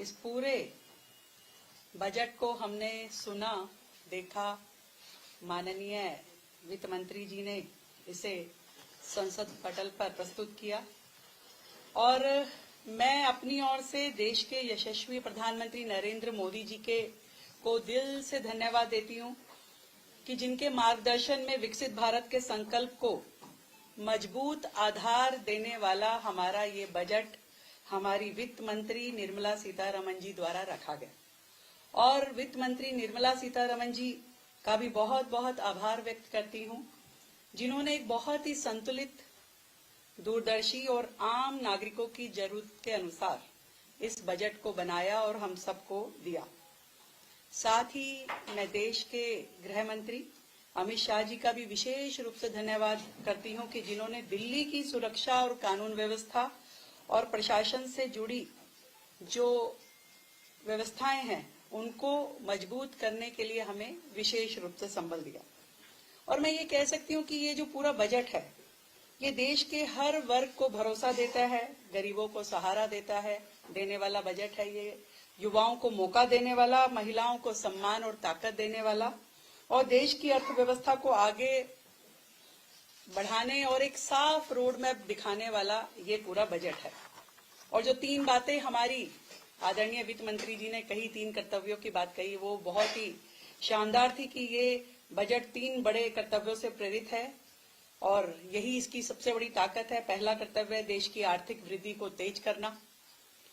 इस पूरे बजट को हमने सुना, देखा। माननीय वित्त मंत्री जी ने इसे संसद पटल पर प्रस्तुत किया और मैं अपनी ओर से देश के यशस्वी प्रधानमंत्री नरेंद्र मोदी जी को दिल से धन्यवाद देती हूं कि जिनके मार्गदर्शन में विकसित भारत के संकल्प को मजबूत आधार देने वाला हमारा ये बजट हमारी वित्त मंत्री निर्मला सीतारमण जी द्वारा रखा गया और वित्त मंत्री निर्मला सीतारमण जी का भी बहुत बहुत आभार व्यक्त करती हूं, जिन्होंने एक बहुत ही संतुलित, दूरदर्शी और आम नागरिकों की जरूरत के अनुसार इस बजट को बनाया और हम सबको दिया। साथ ही मैं देश के गृह मंत्री अमित शाह जी का भी विशेष रूप से धन्यवाद करती हूं कि जिन्होंने दिल्ली की सुरक्षा और कानून व्यवस्था और प्रशासन से जुड़ी जो व्यवस्थाएं हैं उनको मजबूत करने के लिए हमें विशेष रूप से संबल दिया। और मैं ये कह सकती हूँ कि ये जो पूरा बजट है ये देश के हर वर्ग को भरोसा देता है, गरीबों को सहारा देने वाला बजट है। ये युवाओं को मौका देने वाला, महिलाओं को सम्मान और ताकत देने वाला और देश की अर्थव्यवस्था को आगे बढ़ाने और एक साफ रोड मैप दिखाने वाला ये पूरा बजट है। और जो 3 बातें हमारी आदरणीय वित्त मंत्री जी ने कही, 3 कर्तव्यों की बात कही, वो बहुत ही शानदार थी कि ये बजट 3 बड़े कर्तव्यों से प्रेरित है और यही इसकी सबसे बड़ी ताकत है। पहला कर्तव्य है देश की आर्थिक वृद्धि को तेज करना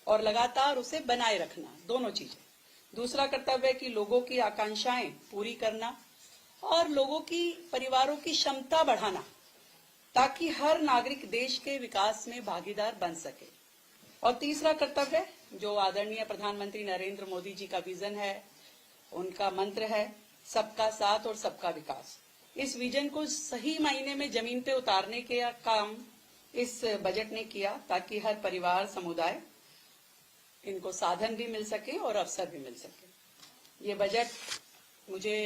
और लगातार उसे बनाए रखना, दोनों चीजें। दूसरा कर्तव्य है कि लोगों की आकांक्षाएं पूरी करना और लोगों की, परिवारों की क्षमता बढ़ाना ताकि हर नागरिक देश के विकास में भागीदार बन सके। और तीसरा कर्तव्य जो आदरणीय प्रधानमंत्री नरेंद्र मोदी जी का विजन है, उनका मंत्र है सबका साथ और सबका विकास। इस विजन को सही मायने में जमीन पे उतारने के काम इस बजट ने किया ताकि हर परिवार, समुदाय इनको साधन भी मिल सके और अवसर भी मिल सके। ये बजट मुझे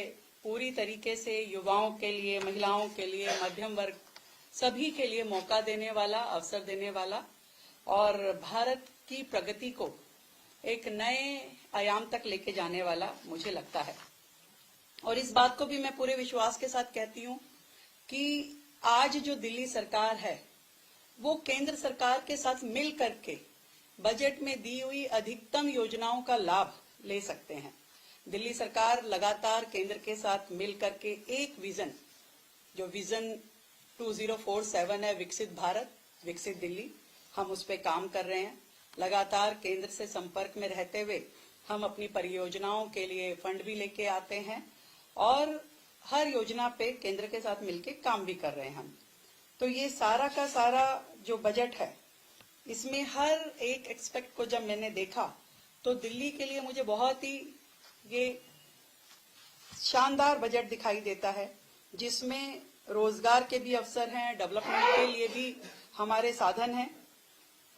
पूरी तरीके से युवाओं के लिए, महिलाओं के लिए, मध्यम वर्ग सभी के लिए मौका देने वाला, अवसर देने वाला और भारत की प्रगति को एक नए आयाम तक लेके जाने वाला मुझे लगता है। और इस बात को भी मैं पूरे विश्वास के साथ कहती हूँ कि आज जो दिल्ली सरकार है वो केंद्र सरकार के साथ मिल करके बजट में दी हुई अधिकतम योजनाओं का लाभ ले सकते हैं। दिल्ली सरकार लगातार केंद्र के साथ मिल करके एक विजन, जो विजन 2047 है, विकसित भारत, विकसित दिल्ली, हम उस पे काम कर रहे हैं। लगातार केंद्र से संपर्क में रहते हुए हम अपनी परियोजनाओं के लिए फंड भी लेके आते हैं और हर योजना पे केंद्र के साथ मिलके काम भी कर रहे हैं हम। तो ये सारा का सारा जो बजट है इसमें हर एक एक्सपेक्ट को जब मैंने देखा तो दिल्ली के लिए मुझे बहुत ही ये शानदार बजट दिखाई देता है, जिसमें रोजगार के भी अवसर हैं, डेवलपमेंट के लिए भी हमारे साधन हैं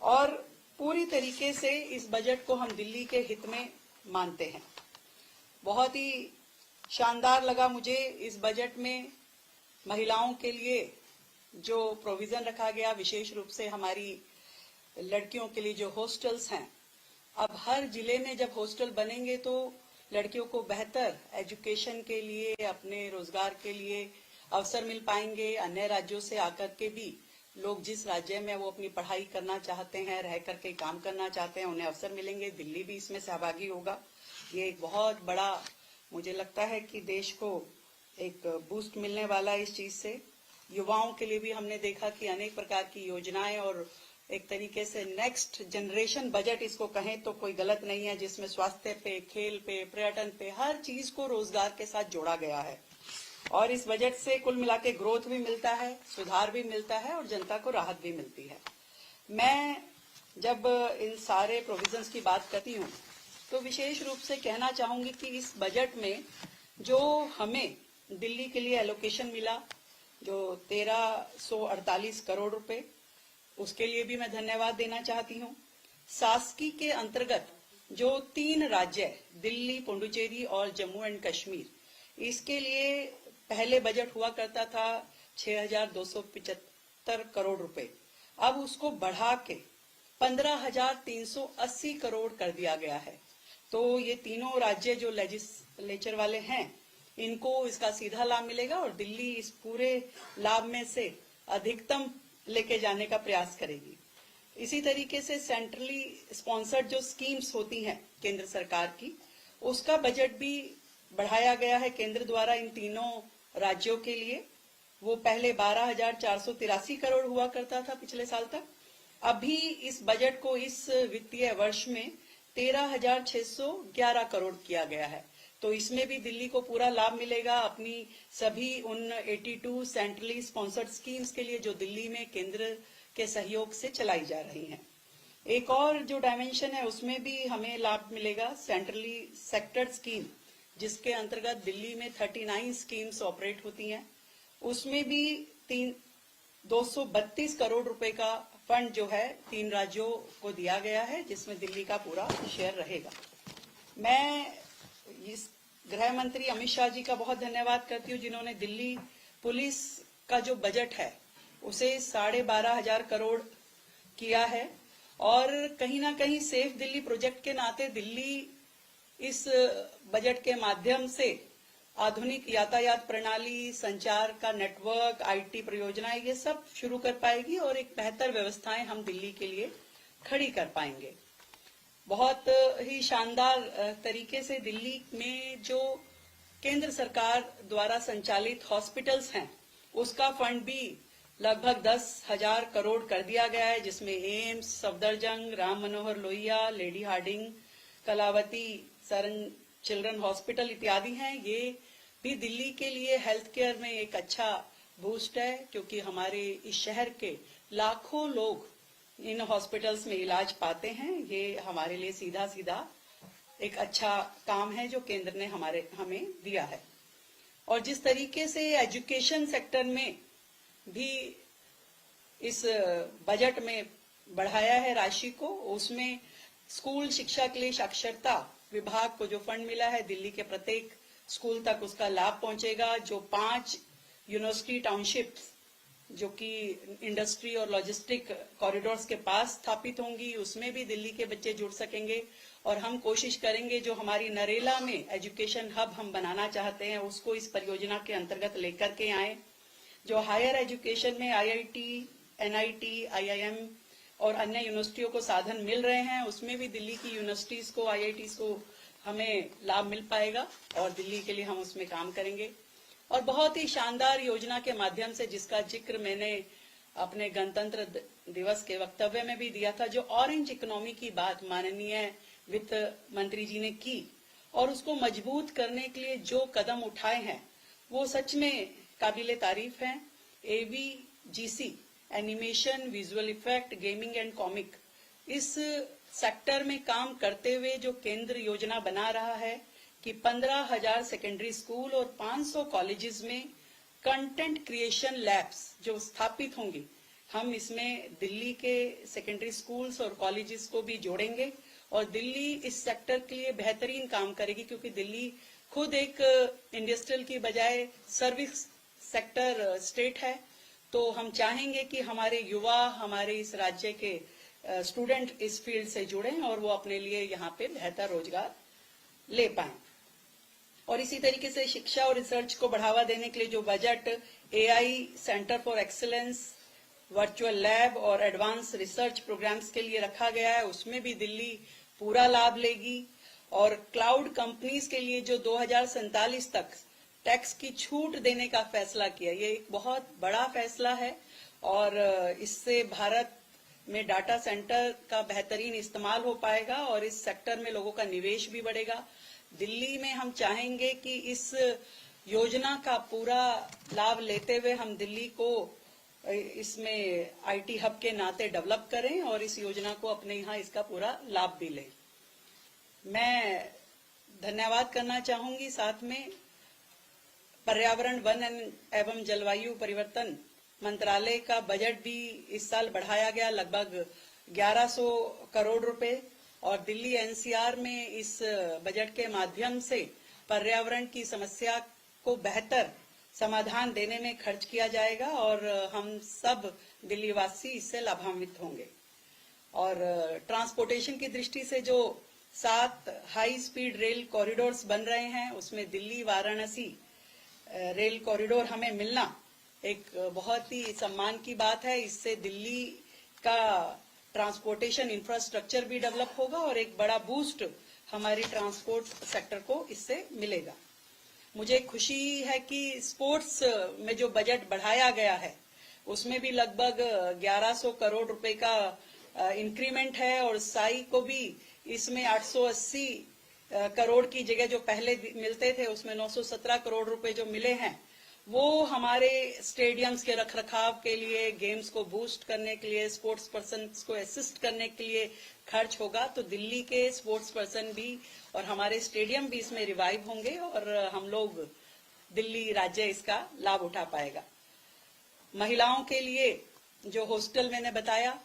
और पूरी तरीके से इस बजट को हम दिल्ली के हित में मानते हैं। बहुत ही शानदार लगा मुझे इस बजट में महिलाओं के लिए जो प्रोविजन रखा गया, विशेष रूप से हमारी लड़कियों के लिए जो हॉस्टल्स हैं। अब हर जिले में जब हॉस्टल बनेंगे तो लड़कियों को बेहतर एजुकेशन के लिए, अपने रोजगार के लिए अवसर मिल पाएंगे। अन्य राज्यों से आकर के भी लोग जिस राज्य में वो अपनी पढ़ाई करना चाहते हैं, रह करके काम करना चाहते हैं, उन्हें अवसर मिलेंगे। दिल्ली भी इसमें सहभागी होगा। ये एक बहुत बड़ा, मुझे लगता है कि देश को एक बूस्ट मिलने वाला है इस चीज से। युवाओं के लिए भी हमने देखा कि अनेक प्रकार की योजनाएं और एक तरीके से नेक्स्ट जनरेशन बजट इसको कहें तो कोई गलत नहीं है, जिसमें स्वास्थ्य पे, खेल पे, पर्यटन पे, हर चीज को रोजगार के साथ जोड़ा गया है। और इस बजट से कुल मिला के ग्रोथ भी मिलता है, सुधार भी मिलता है और जनता को राहत भी मिलती है। मैं जब इन सारे प्रोविजंस की बात करती हूँ तो विशेष रूप से कहना चाहूंगी कि इस बजट में जो हमें दिल्ली के लिए एलोकेशन मिला, जो 1348 करोड़ रुपए, उसके लिए भी मैं धन्यवाद देना चाहती हूँ। शासकी के अंतर्गत जो 3 राज्य, दिल्ली, पुडुचेरी और जम्मू एंड कश्मीर, इसके लिए पहले बजट हुआ करता था 6275 करोड़ रुपए। अब उसको बढ़ा के 15,380 करोड़ कर दिया गया है। तो ये तीनों राज्य जो लेजिस्लेचर वाले हैं, इनको इसका सीधा लाभ मिलेगा और दिल्ली इस पूरे लाभ में से अधिकतम लेके जाने का प्रयास करेगी। इसी तरीके से सेंट्रली स्पॉन्सर्ड जो स्कीम्स होती हैं केंद्र सरकार की, उसका बजट भी बढ़ाया गया है केंद्र द्वारा इन तीनों राज्यों के लिए। वो पहले 12,483 करोड़ हुआ करता था पिछले साल तक। अभी इस बजट को इस वित्तीय वर्ष में 13,611 करोड़ किया गया है। तो इसमें भी दिल्ली को पूरा लाभ मिलेगा अपनी सभी उन 82 सेंट्रली स्पॉन्सर्ड स्कीम्स के लिए जो दिल्ली में केंद्र के सहयोग से चलाई जा रही हैं। एक और जो डायमेंशन है उसमें भी हमें लाभ मिलेगा, सेंट्रली सेक्टर्ड स्कीम, जिसके अंतर्गत दिल्ली में 39 स्कीम्स ऑपरेट होती हैं। उसमें भी 232 करोड़ रुपए का फंड जो है 3 राज्यों को दिया गया है, जिसमें दिल्ली का पूरा शेयर रहेगा। मैं इस गृह मंत्री अमित शाह जी का बहुत धन्यवाद करती हूँ, जिन्होंने दिल्ली पुलिस का जो बजट है उसे 12,500 करोड़ किया है। और कहीं ना कहीं सेफ दिल्ली प्रोजेक्ट के नाते दिल्ली इस बजट के माध्यम से आधुनिक यातायात प्रणाली, संचार का नेटवर्क, आईटी परियोजनाएं, ये सब शुरू कर पाएगी और एक बेहतर व्यवस्थाएं हम दिल्ली के लिए खड़ी कर पाएंगे। बहुत ही शानदार तरीके से दिल्ली में जो केंद्र सरकार द्वारा संचालित हॉस्पिटल्स हैं, उसका फंड भी लगभग 10,000 करोड़ कर दिया गया है, जिसमें AIIMS, Safdarjung, Ram Manohar Lohia, lady Hardinge, Kalawati Saran children hospital इत्यादि हैं। ये भी दिल्ली के लिए हेल्थ केयर में एक अच्छा बूस्ट है, क्योंकि हमारे इस शहर के लाखों लोग इन हॉस्पिटल्स में इलाज पाते हैं। ये हमारे लिए सीधा सीधा एक अच्छा काम है जो केंद्र ने हमें दिया है। और जिस तरीके से एजुकेशन सेक्टर में भी इस बजट में बढ़ाया है राशि को, उसमें स्कूल शिक्षा के लिए साक्षरता विभाग को जो फंड मिला है, दिल्ली के प्रत्येक स्कूल तक उसका लाभ पहुंचेगा। जो 5 यूनिवर्सिटी टाउनशिप जो कि इंडस्ट्री और लॉजिस्टिक कॉरिडोर्स के पास स्थापित होंगी, उसमें भी दिल्ली के बच्चे जुड़ सकेंगे। और हम कोशिश करेंगे जो हमारी नरेला में एजुकेशन हब हम बनाना चाहते हैं, उसको इस परियोजना के अंतर्गत लेकर के आए। जो हायर एजुकेशन में आईआईटी, एनआईटी, आईआईएम और अन्य यूनिवर्सिटियों को साधन मिल रहे हैं, उसमें भी दिल्ली की यूनिवर्सिटीज को, आईआईटीज को हमें लाभ मिल पाएगा और दिल्ली के लिए हम उसमें काम करेंगे। और बहुत ही शानदार योजना के माध्यम से, जिसका जिक्र मैंने अपने गणतंत्र दिवस के वक्तव्य में भी दिया था, जो ऑरेंज इकोनॉमी की बात माननीय वित्त मंत्री जी ने की और उसको मजबूत करने के लिए जो कदम उठाए हैं वो सच में काबिले तारीफ हैं। AVGC, animation, visual effect, gaming and comic, इस सेक्टर में काम करते हुए जो केंद्र योजना बना रहा है कि 15,000 सेकेंडरी स्कूल और 500 कॉलेजेस में कंटेंट क्रिएशन लैब्स जो स्थापित होंगी, हम इसमें दिल्ली के सेकेंडरी स्कूल्स और कॉलेजेस को भी जोड़ेंगे और दिल्ली इस सेक्टर के लिए बेहतरीन काम करेगी, क्योंकि दिल्ली खुद एक इंडस्ट्रियल की बजाय सर्विस सेक्टर स्टेट है। तो हम चाहेंगे कि हमारे युवा, हमारे इस राज्य के स्टूडेंट इस फील्ड से जुड़ें और वो अपने लिए यहाँ पे बेहतर रोजगार ले पाएं। और इसी तरीके से शिक्षा और रिसर्च को बढ़ावा देने के लिए जो budget AI centre for excellence, virtual lab और एडवांस रिसर्च प्रोग्राम्स के लिए रखा गया है, उसमें भी दिल्ली पूरा लाभ लेगी। और क्लाउड कंपनीज के लिए जो 2047 तक टैक्स की छूट देने का फैसला किया, ये एक बहुत बड़ा फैसला है और इससे भारत में डाटा सेंटर का बेहतरीन इस्तेमाल हो पाएगा और इस सेक्टर में लोगों का निवेश भी बढ़ेगा। दिल्ली में हम चाहेंगे कि इस योजना का पूरा लाभ लेते हुए हम दिल्ली को इसमें आईटी हब के नाते डेवलप करें और इस योजना को अपने यहाँ इसका पूरा लाभ भी लें। मैं धन्यवाद करना चाहूंगी साथ में पर्यावरण, वन एवं जलवायु परिवर्तन मंत्रालय का बजट भी इस साल बढ़ाया गया लगभग 1100 करोड़ रुपए और दिल्ली एनसीआर में इस बजट के माध्यम से पर्यावरण की समस्या को बेहतर समाधान देने में खर्च किया जाएगा और हम सब दिल्ली वासी इससे लाभान्वित होंगे। और ट्रांसपोर्टेशन की दृष्टि से जो 7 हाई स्पीड रेल कॉरिडोर्स बन रहे हैं, उसमें दिल्ली वाराणसी रेल कॉरिडोर हमें मिलना एक बहुत ही सम्मान की बात है। इससे दिल्ली का ट्रांसपोर्टेशन इंफ्रास्ट्रक्चर भी डेवलप होगा और एक बड़ा बूस्ट हमारी ट्रांसपोर्ट सेक्टर को इससे मिलेगा। मुझे खुशी है कि स्पोर्ट्स में जो बजट बढ़ाया गया है उसमें भी लगभग 1100 करोड़ रुपए का इंक्रीमेंट है और साई को भी इसमें 880 करोड़ की जगह जो पहले मिलते थे उसमें 917 करोड़ रुपए जो मिले हैं वो हमारे स्टेडियम्स के रखरखाव के लिए, गेम्स को बूस्ट करने के लिए, स्पोर्ट्स पर्सन को असिस्ट करने के लिए खर्च होगा। तो दिल्ली के स्पोर्ट्स पर्सन भी और हमारे स्टेडियम भी इसमें रिवाइव होंगे और हम लोग दिल्ली राज्य इसका लाभ उठा पाएगा। महिलाओं के लिए जो हॉस्टल मैंने बताया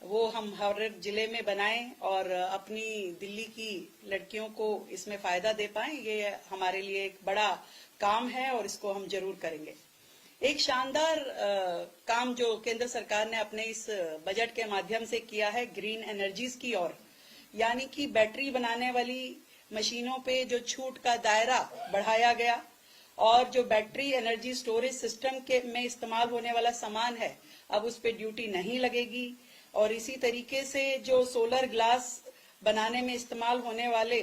वो हम हर जिले में बनाएं और अपनी दिल्ली की लड़कियों को इसमें फायदा दे पाएं, ये हमारे लिए एक बड़ा काम है और इसको हम जरूर करेंगे। एक शानदार काम जो केंद्र सरकार ने अपने इस बजट के माध्यम से किया है ग्रीन एनर्जीज की ओर, यानी कि बैटरी बनाने वाली मशीनों पे जो छूट का दायरा बढ़ाया गया और जो बैटरी एनर्जी स्टोरेज सिस्टम के में इस्तेमाल होने वाला सामान है अब उस पे ड्यूटी नहीं लगेगी। और इसी तरीके से जो सोलर ग्लास बनाने में इस्तेमाल होने वाले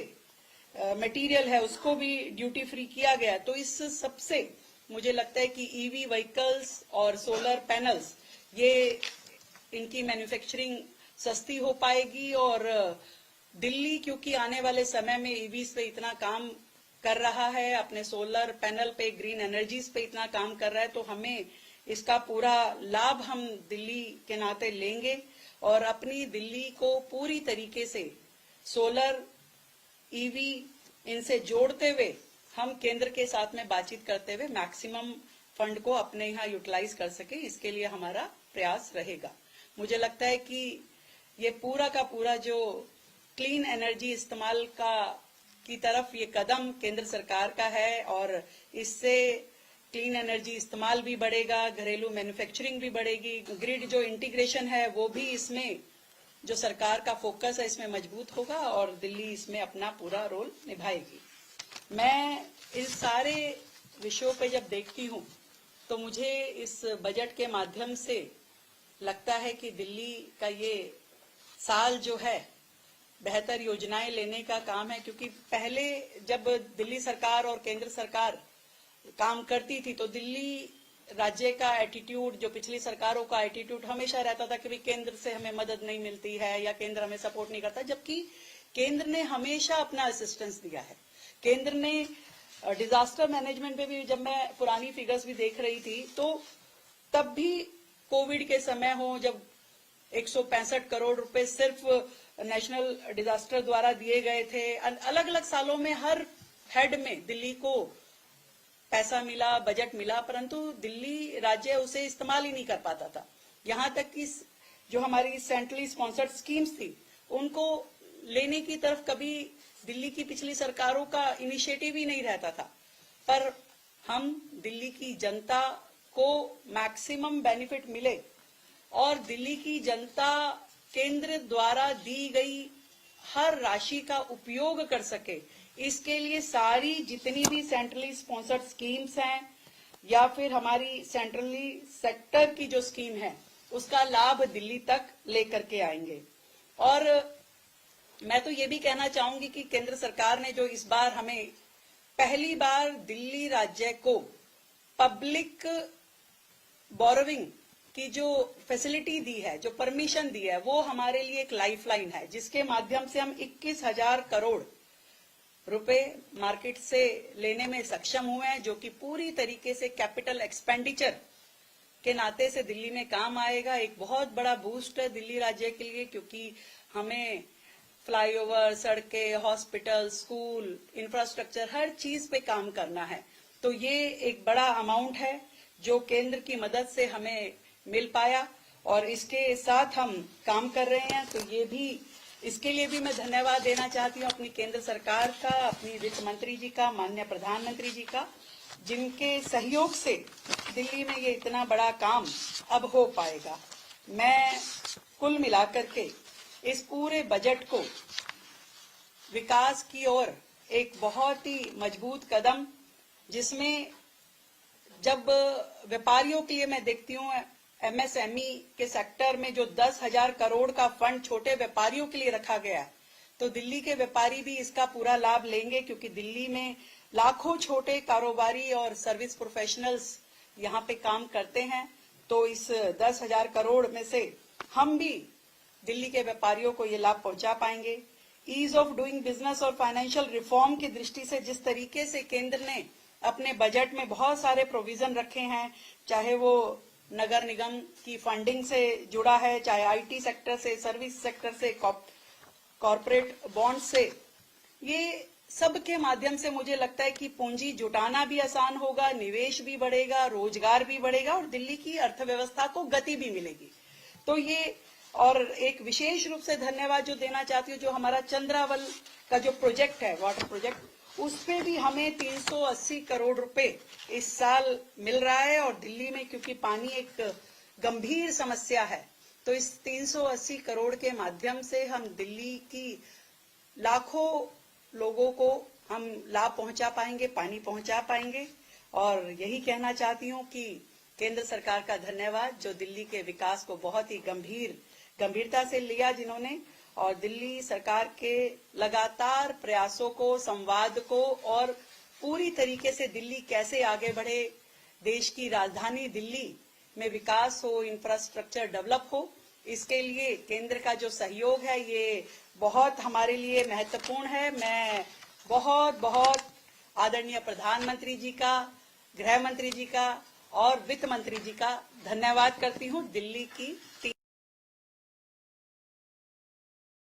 मटेरियल है उसको भी ड्यूटी फ्री किया गया। तो इस सबसे मुझे लगता है कि ईवी व्हीकल्स और सोलर पैनल्स ये इनकी मैन्युफैक्चरिंग सस्ती हो पाएगी और दिल्ली क्योंकि आने वाले समय में ईवीज पे इतना काम कर रहा है, अपने सोलर पैनल पे, ग्रीन एनर्जीज पे इतना काम कर रहा है, तो हमें इसका पूरा लाभ हम दिल्ली के नाते लेंगे और अपनी दिल्ली को पूरी तरीके से सोलर, ईवी इनसे जोड़ते हुए हम केंद्र के साथ में बातचीत करते हुए मैक्सिमम फंड को अपने यहाँ यूटिलाइज कर सके, इसके लिए हमारा प्रयास रहेगा। मुझे लगता है कि ये पूरा का पूरा जो क्लीन एनर्जी इस्तेमाल की तरफ ये कदम केंद्र सरकार का है और इससे क्लीन एनर्जी इस्तेमाल भी बढ़ेगा, घरेलू मैन्युफैक्चरिंग भी बढ़ेगी, ग्रिड जो इंटीग्रेशन है वो भी इसमें जो सरकार का फोकस है इसमें मजबूत होगा और दिल्ली इसमें अपना पूरा रोल निभाएगी। मैं इस सारे विषयों पे जब देखती हूँ तो मुझे इस बजट के माध्यम से लगता है कि दिल्ली का ये साल जो है बेहतर योजनाएं लेने का काम है, क्योंकि पहले जब दिल्ली सरकार और केंद्र सरकार काम करती थी तो दिल्ली राज्य का एटीट्यूड, जो पिछली सरकारों का एटीट्यूड हमेशा रहता था कि केंद्र से हमें मदद नहीं मिलती है या केंद्र हमें सपोर्ट नहीं करता, जबकि केंद्र ने हमेशा अपना असिस्टेंस दिया है। केंद्र ने डिजास्टर मैनेजमेंट में भी, जब मैं पुरानी फिगर्स भी देख रही थी तो तब भी कोविड के समय हो जब 165 करोड़ रुपए सिर्फ नेशनल डिजास्टर द्वारा दिए गए थे, अलग अलग सालों में हर हेड में दिल्ली को पैसा मिला, बजट मिला, परंतु दिल्ली राज्य उसे इस्तेमाल ही नहीं कर पाता था। यहाँ तक कि जो हमारी सेंट्रली स्पॉन्सर्ड स्कीम्स थी उनको लेने की तरफ कभी दिल्ली की पिछली सरकारों का इनिशिएटिव ही नहीं रहता था। पर हम दिल्ली की जनता को मैक्सिमम बेनिफिट मिले और दिल्ली की जनता केंद्र द्वारा दी गई हर राशि का उपयोग कर सके, इसके लिए सारी जितनी भी सेंट्रली स्पॉन्सर्ड स्कीम्स हैं या फिर हमारी सेंट्रली सेक्टर की जो स्कीम है उसका लाभ दिल्ली तक लेकर के आएंगे। और मैं तो ये भी कहना चाहूंगी कि केंद्र सरकार ने जो इस बार हमें पहली बार दिल्ली राज्य को पब्लिक बोरोविंग की जो फैसिलिटी दी है, जो परमिशन दी है, वो हमारे लिए एक लाइफलाइन है, जिसके माध्यम से हम 21,000 करोड़ रुपए मार्केट से लेने में सक्षम हुए हैं, जो कि पूरी तरीके से कैपिटल एक्सपेंडिचर के नाते से दिल्ली में काम आएगा। एक बहुत बड़ा बूस्ट है दिल्ली राज्य के लिए, क्योंकि हमें फ्लाईओवर, सड़कें, हॉस्पिटल, स्कूल, इंफ्रास्ट्रक्चर हर चीज पे काम करना है। तो ये एक बड़ा अमाउंट है जो केंद्र की मदद से हमें मिल पाया और इसके साथ हम काम कर रहे हैं। तो ये भी, इसके लिए भी मैं धन्यवाद देना चाहती हूँ अपनी केंद्र सरकार का, अपनी वित्त मंत्री जी का, माननीय प्रधानमंत्री जी का, जिनके सहयोग से दिल्ली में ये इतना बड़ा काम अब हो पाएगा। मैं कुल मिलाकर के इस पूरे बजट को विकास की ओर एक बहुत ही मजबूत कदम, जिसमें जब व्यापारियों के लिए मैं देखती हूँ एमएसएमई के सेक्टर में जो 10,000 करोड़ का फंड छोटे व्यापारियों के लिए रखा गया है, तो दिल्ली के व्यापारी भी इसका पूरा लाभ लेंगे, क्योंकि दिल्ली में लाखों छोटे कारोबारी और सर्विस प्रोफेशनल्स यहाँ पे काम करते हैं। तो इस 10,000 करोड़ में से हम भी दिल्ली के व्यापारियों को ये लाभ पहुंचा पाएंगे। ईज ऑफ डूइंग बिजनेस और फाइनेंशियल रिफॉर्म की दृष्टि से जिस तरीके से केंद्र ने अपने बजट में बहुत सारे प्रोविजन रखे हैं, चाहे वो नगर निगम की फंडिंग से जुड़ा है, चाहे आईटी सेक्टर से, सर्विस सेक्टर से, कॉर्पोरेट बॉन्ड से, ये सब के माध्यम से मुझे लगता है कि पूंजी जुटाना भी आसान होगा, निवेश भी बढ़ेगा, रोजगार भी बढ़ेगा और दिल्ली की अर्थव्यवस्था को गति भी मिलेगी। तो ये, और एक विशेष रूप से धन्यवाद जो देना चाहती हूँ, जो हमारा चंद्रावल का जो प्रोजेक्ट है, वाटर प्रोजेक्ट, उस पे भी हमें 380 करोड़ रुपए इस साल मिल रहा है। और दिल्ली में क्योंकि पानी एक गंभीर समस्या है, तो इस 380 करोड़ के माध्यम से हम दिल्ली की लाखों लोगों को हम लाभ पहुंचा पाएंगे, पानी पहुंचा पाएंगे। और यही कहना चाहती हूँ कि केंद्र सरकार का धन्यवाद, जो दिल्ली के विकास को बहुत ही गंभीरता से लिया जिन्होंने, और दिल्ली सरकार के लगातार प्रयासों को, संवाद को, और पूरी तरीके से दिल्ली कैसे आगे बढ़े, देश की राजधानी दिल्ली में विकास हो, इंफ्रास्ट्रक्चर डेवलप हो, इसके लिए केंद्र का जो सहयोग है ये बहुत हमारे लिए महत्वपूर्ण है। मैं बहुत आदरणीय प्रधानमंत्री जी का, गृह मंत्री जी का और वित्त मंत्री जी का धन्यवाद करती हूँ दिल्ली की